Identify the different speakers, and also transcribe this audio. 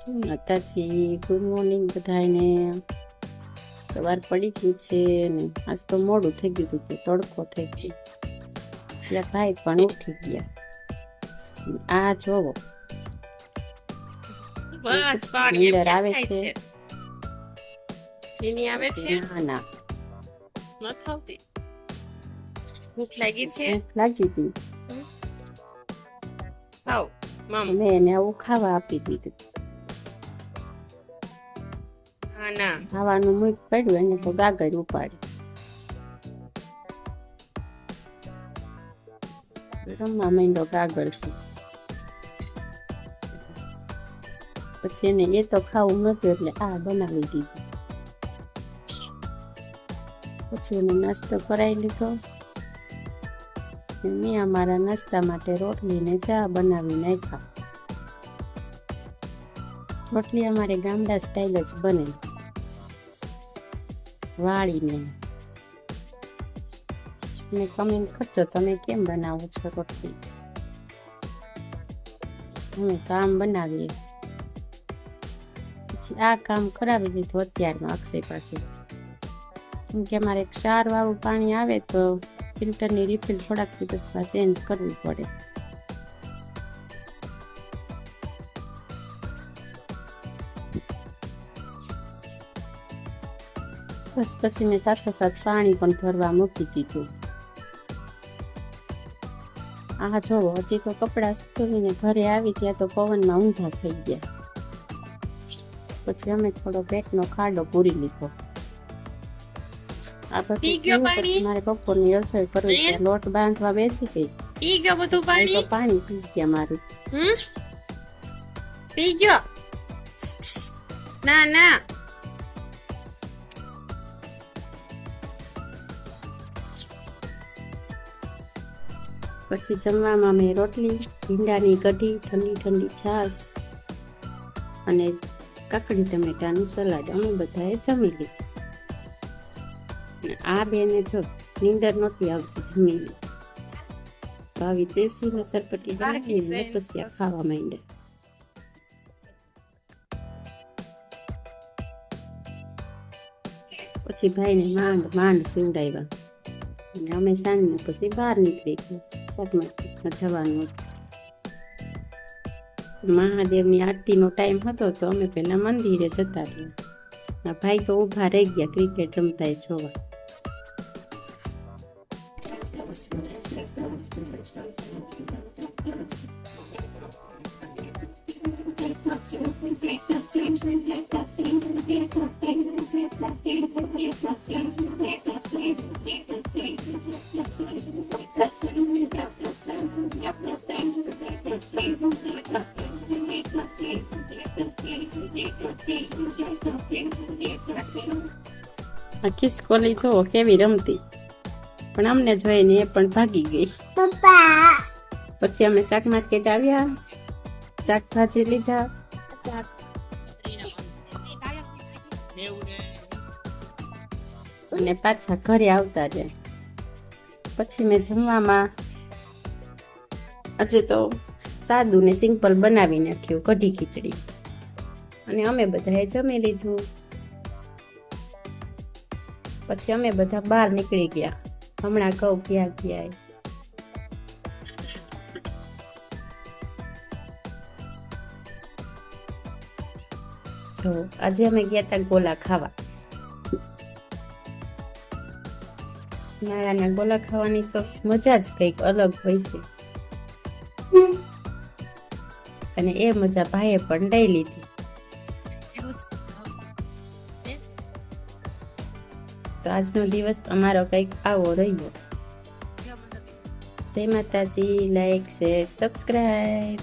Speaker 1: માતાજી, good morning બધાને. સવાર પડી ગયું છે ને આજ તો મોડું થઈ ગયું હતું, તડકો થઈ ગયો. ત્યાં ભાઈ પણ ઉઠી ગયા. આ જોવો
Speaker 2: બસ પાણી
Speaker 1: આવે છે.
Speaker 2: એની આવે છે.
Speaker 1: ના ના
Speaker 2: ન થાવતી. ભૂખ લાગી છે.
Speaker 1: લાગી હતી.
Speaker 2: ખાવ મમ.
Speaker 1: મેં એને આવું ખાવા આપી દીધું.
Speaker 2: હા ના
Speaker 1: ખાવાનું મૂક પડ્યું એને તો ગાગર ઉપાડી રમવા માંડ્યો ગાગરથી. પછી એને એ તો ખાવું નતું એટલે આ બનાવી દીધું. પછી એને નાસ્તો કરાવી લીધો. મેં અમારા નાસ્તા માટે રોટલી ને ચા બનાવી નાખ્યા. રોટલી અમારે ગામડા સ્ટાઇલ જ બને, વાળીને. તમે કમેન્ટ કરજો તમે કેમ બનાવો છો રોટલી. અમે તો આમ બનાવીએ. પછી આ કામ કરાવી દીધું અત્યારમાં અક્ષય પાસે, કેમ કે અમારે ક્ષાર વાળું પાણી આવે તો ફિલ્ટરની રિફિલ થોડાક દિવસમાં ચેન્જ કરવી પડે. બસ પછી મેં સાથોસાથ પાણી પણ ભરવા મૂકી દીધું. આ જોવો હજી તો કપડાં સુકવીને ઘરે આવી ત્યાં તો પવનમાં ઊંધા થઈ ગયા. પછી અમે થોડો પેટનો ખાડો પૂરી લીધો. આ બધું મારે બપોરની રસોઈ કરવી છે. લોટ બાંધવા બેસી ગઈ.
Speaker 2: પી ગયો બધું પાણી.
Speaker 1: પાણી પી ગયા મારું.
Speaker 2: પી ગયો. ના ના
Speaker 1: પછી જમવામાં મેં રોટલી, ભીંડાની કઢી, ઠંડી ઠંડી છાશ અને કાકડી ટમેટાનું સલાડ અમે બધાએ જમી લીધું. આ બેને જો નીંદર નહોતી આવતી, જમી લીધું. તો આવી દેશી સરપટી બનાવીને પછી ખાવા માંડ્યા. પછી ભાઈને માંડ સુવડાવ્યા અને અમે સાંજને પછી બહાર નીકળી ગયા. જવાનું મહાદેવની આરતીનો ટાઈમ હતો તો અમે પેલા મંદિરે જતા રહ્યા. ભાઈ તો ઊભા રહી ગયા ક્રિકેટ રમતા જોવા. આ ખિસકોલી જોવો કેવી રમતી, પણ અમને જોઈને એ પણ ભાગી ગઈ. પછી અમે શાક માર્કેટ આવ્યા, શાકભાજી લીધા અને પાછા ઘરે આવતા જાય. પછી મેં જમવામાં આજે તો સાદું ને સિમ્પલ બનાવી નાખ્યું, કઢી ખીચડી, અને અમે બધાએ જમી લીધું. પછી અમે બધા બહાર નીકળી ગયા. હમણાં કહું ક્યાં ગયા. જો આજે અમે ગયા હતા ગોલા ખાવા. નાના ગોલા ખાવાની તો મજા જ કંઈક અલગ હોય છે, અને એ મજા ભાઈએ પણ લઈ લીધી. તો આજનો દિવસ અમારો કંઈક આવો રહ્યો. જય માતાજી. Like, share, subscribe.